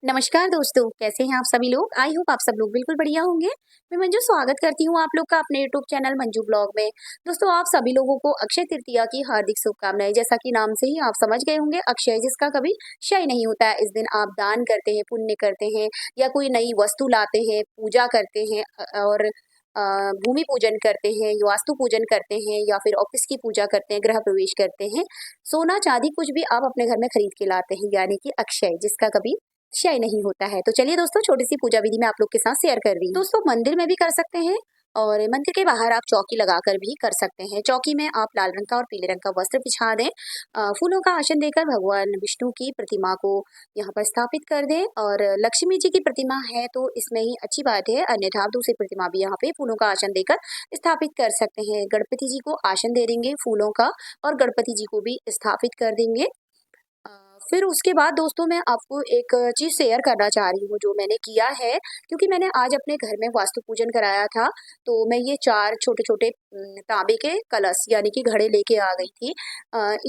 नमस्कार दोस्तों, कैसे हैं आप सभी लोग। आई होप आप सब लोग बिल्कुल बढ़िया होंगे। मैं मंजू स्वागत करती हूँ आप लोग का अपने यूट्यूब चैनल मंजू ब्लॉग में। दोस्तों, आप सभी लोगों को अक्षय तृतीया की हार्दिक शुभकामनाएं। जैसा कि नाम से ही आप समझ गए होंगे, अक्षय जिसका कभी क्षय नहीं होता है। इस दिन आप दान करते हैं, पुण्य करते हैं या कोई नई वस्तु लाते हैं, पूजा करते हैं और भूमि पूजन करते हैं, वास्तु पूजन करते हैं या फिर ऑफिस की पूजा करते हैं, गृह प्रवेश करते हैं। सोना चांदी कुछ भी आप अपने घर में खरीद के लाते हैं, यानी कि अक्षय जिसका कभी क्षय नहीं होता है। तो चलिए दोस्तों, छोटी सी पूजा विधि मैं आप लोग के साथ शेयर कर रही हूँ। दोस्तों, मंदिर में भी कर सकते हैं और मंदिर के बाहर आप चौकी लगाकर भी कर सकते हैं। चौकी में आप लाल रंग का और पीले रंग का वस्त्र बिछा दें, फूलों का आसन देकर भगवान विष्णु की प्रतिमा को यहाँ पर स्थापित कर दें। और लक्ष्मी जी की प्रतिमा है तो इसमें ही अच्छी बात है, अन्यथा आप दूसरी प्रतिमा भी यहाँ पे फूलों का आसन देकर स्थापित कर सकते हैं। गणपति जी को आसन दे देंगे फूलों का और गणपति जी को भी स्थापित कर देंगे। अ, फिर उसके बाद दोस्तों, मैं आपको एक चीज़ शेयर करना चाह रही हूँ जो मैंने किया है, क्योंकि मैंने आज अपने घर में वास्तु पूजन कराया था। तो मैं ये 4 छोटे-छोटे तांबे के कलश यानी कि घड़े लेके आ गई थी।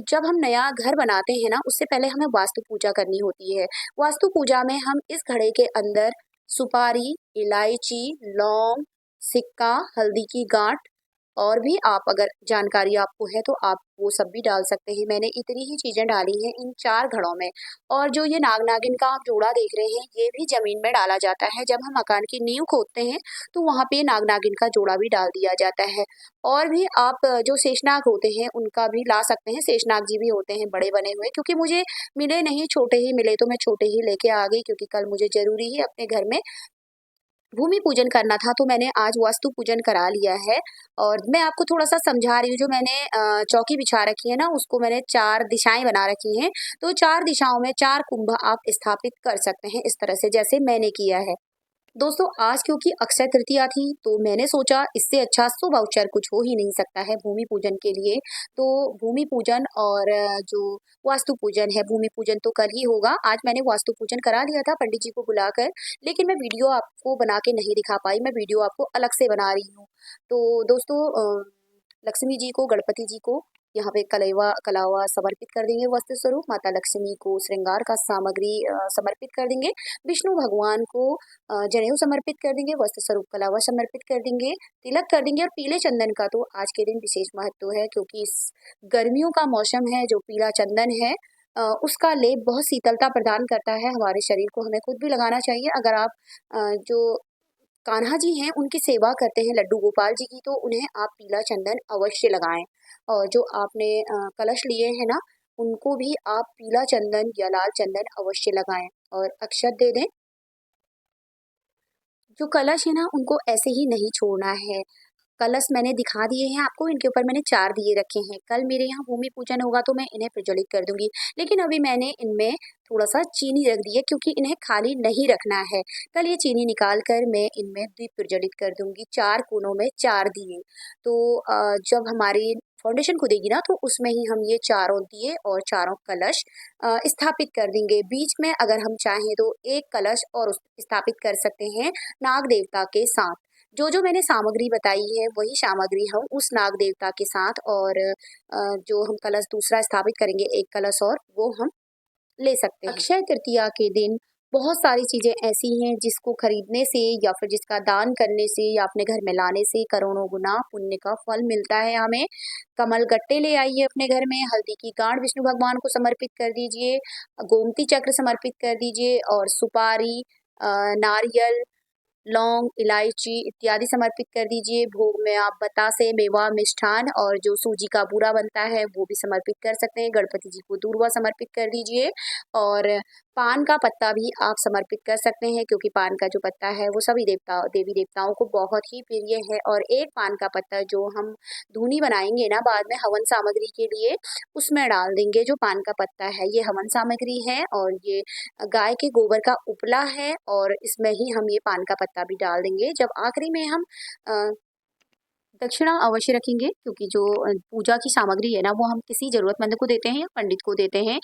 जब हम नया घर बनाते हैं ना, उससे पहले हमें वास्तु पूजा करनी होती है। वास्तु पूजा में हम इस घड़े के अंदर सुपारी, इलायची, लौंग, सिक्का, हल्दी की गाँठ और भी आप अगर जानकारी आपको है तो आप वो सब भी डाल सकते हैं। मैंने इतनी ही चीज़ें डाली हैं इन 4 घड़ों में। और जो ये नाग-नागिन का आप जोड़ा देख रहे हैं, ये भी ज़मीन में डाला जाता है। जब हम मकान की नींव खोदते हैं, तो वहाँ पे नाग-नागिन का जोड़ा भी डाल दिया जाता है। और भी आप जो शेषनाग होते हैं, उनका भी ला सकते हैं। शेषनाग जी भी होते हैं बड़े बने हुए, क्योंकि मुझे मिले नहीं, छोटे ही मिले तो मैं छोटे ही लेके आ गई, क्योंकि कल मुझे ज़रूरी ही अपने घर में भूमि पूजन करना था, तो मैंने आज वास्तु पूजन करा लिया है। और मैं आपको थोड़ा-सा समझा रही हूँ, जो मैंने चौकी बिछा रखी है ना, उसको मैंने 4 दिशाएँ बना रखी हैं। तो 4 दिशाओं में 4 कुंभ आप स्थापित कर सकते हैं, इस तरह से जैसे मैंने किया है। दोस्तों, आज क्योंकि अक्षय तृतीया थी, तो मैंने सोचा इससे अच्छा शुभ अवसर कुछ हो ही नहीं सकता है भूमि पूजन के लिए। तो भूमि पूजन और जो वास्तु पूजन है, भूमि पूजन तो कल ही होगा। आज मैंने वास्तु पूजन करा लिया था पंडित जी को बुलाकर, लेकिन मैं वीडियो आपको बना के नहीं दिखा पाई, मैं वीडियो आपको अलग से बना रही हूँ। तो दोस्तों, लक्ष्मी जी को, गणपति जी को यहाँ पे कलावा समर्पित कर देंगे वस्त्र स्वरूप। माता लक्ष्मी को श्रृंगार का सामग्री समर्पित कर देंगे। विष्णु भगवान को जनेऊ समर्पित कर देंगे, वस्त्र स्वरूप कलावा समर्पित कर देंगे, तिलक कर देंगे। और पीले चंदन का तो आज के दिन विशेष महत्व है, क्योंकि इस गर्मियों का मौसम है। जो पीला चंदन है, उसका लेप बहुत शीतलता प्रदान करता है हमारे शरीर को, हमें खुद भी लगाना चाहिए। अगर आप जो कान्हा जी हैं उनकी सेवा करते हैं, लड्डू गोपाल जी की, तो उन्हें आप पीला चंदन अवश्य लगाएं। और जो आपने कलश लिए हैं ना, उनको भी आप पीला चंदन या लाल चंदन अवश्य लगाएं और अक्षत दे दें। जो कलश है ना, उनको ऐसे ही नहीं छोड़ना है। कलश मैंने दिखा दिए हैं आपको, इनके ऊपर मैंने 4 दिए रखे हैं। कल मेरे यहाँ भूमि पूजन होगा तो मैं इन्हें प्रज्वलित कर दूँगी। लेकिन अभी मैंने इनमें थोड़ा-सा चीनी रख दी है, क्योंकि इन्हें खाली नहीं रखना है। कल ये चीनी निकाल कर मैं इनमें दीप प्रज्वलित कर दूँगी, 4 कोनों में 4 दिए। तो जब हमारी फाउंडेशन खुदेगी ना, तो उसमें ही हम ये चारों दिए और चारों कलश स्थापित कर देंगे। बीच में अगर हम चाहें तो 1 कलश और उस स्थापित कर सकते हैं नाग देवता के साथ। जो-जो मैंने सामग्री बताई है, वही सामग्री हम उस नाग देवता के साथ और जो हम कलश दूसरा स्थापित करेंगे, 1 कलश और, वो हम ले सकते हैं। अक्षय तृतीया के दिन बहुत सारी चीज़ें ऐसी हैं जिसको खरीदने से या फिर जिसका दान करने से या अपने घर में लाने से करोड़ों गुना पुण्य का फल मिलता है हमें। कमल गट्टे ले आइए अपने घर में, हल्दी की गाँठ विष्णु भगवान को समर्पित कर दीजिए, गोमती चक्र समर्पित कर दीजिए और सुपारी, नारियल, लौंग, इलायची इत्यादि समर्पित कर दीजिए। भोग में आप बतासे, मेवा, मिष्ठान और जो सूजी का बूरा बनता है वो भी समर्पित कर सकते हैं। गणपति जी को दूर्वा समर्पित कर दीजिए और पान का पत्ता भी आप समर्पित कर सकते हैं, क्योंकि पान का जो पत्ता है वो सभी देवी देवताओं को बहुत ही प्रिय है। और 1 पान का पत्ता जो हम धूनी बनाएंगे ना बाद में हवन सामग्री के लिए, उसमें डाल देंगे। जो पान का पत्ता है ये हवन सामग्री है और ये गाय के गोबर का उपला है, और इसमें ही हम ये पान का पत्ता भी डाल देंगे। जब आखिरी में हम अ, दक्षिणा अवश्य रखेंगे, क्योंकि जो पूजा की सामग्री है ना, वो हम किसी ज़रूरतमंद को देते हैं या पंडित को देते हैं।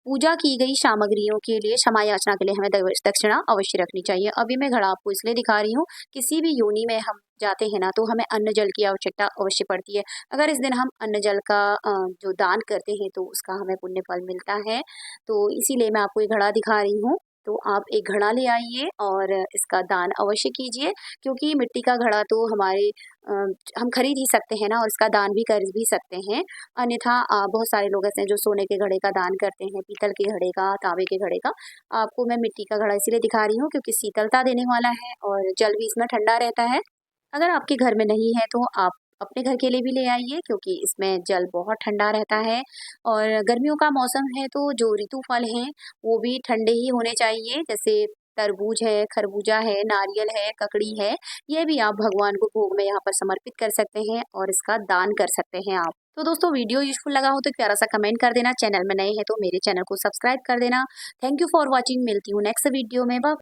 पूजा की गई सामग्रियों के लिए, क्षमा याचना के लिए हमें दक्षिणा अवश्य रखनी चाहिए। अभी मैं घड़ा आपको इसलिए दिखा रही हूँ, किसी भी योनि में हम जाते हैं ना, तो हमें अन्न जल की आवश्यकता अवश्य पड़ती है। अगर इस दिन हम अन्न जल का जो दान करते हैं, तो उसका हमें पुण्य फल मिलता है। तो इसीलिए मैं आपको ये घड़ा दिखा रही हूँ। तो आप एक घड़ा ले आइए और इसका दान अवश्य कीजिए, क्योंकि मिट्टी का घड़ा तो हमारे अ, हम खरीद ही सकते हैं ना, और इसका दान भी कर भी सकते हैं। अन्यथा बहुत सारे लोग ऐसे हैं जो सोने के घड़े का दान करते हैं, पीतल के घड़े का, तांबे के घड़े का। आपको मैं मिट्टी का घड़ा इसीलिए दिखा रही हूँ क्योंकि शीतलता देने वाला है और जल भी इसमें ठंडा रहता है। अगर आपके घर में नहीं है तो आप अपने घर के लिए भी ले आइए, क्योंकि इसमें जल बहुत ठंडा रहता है। और गर्मियों का मौसम है तो जो ऋतु फल हैं वो भी ठंडे ही होने चाहिए, जैसे तरबूज है, खरबूजा है, नारियल है, ककड़ी है। ये भी आप भगवान को भोग में यहाँ पर समर्पित कर सकते हैं और इसका दान कर सकते हैं आप। तो दोस्तों, वीडियो यूज़फुल लगा हो तो एक प्यारा सा कमेंट कर देना। चैनल में नए हैं तो मेरे चैनल को सब्सक्राइब कर देना। Thank you for watching. मिलती हूँ नेक्स्ट वीडियो में। बाय।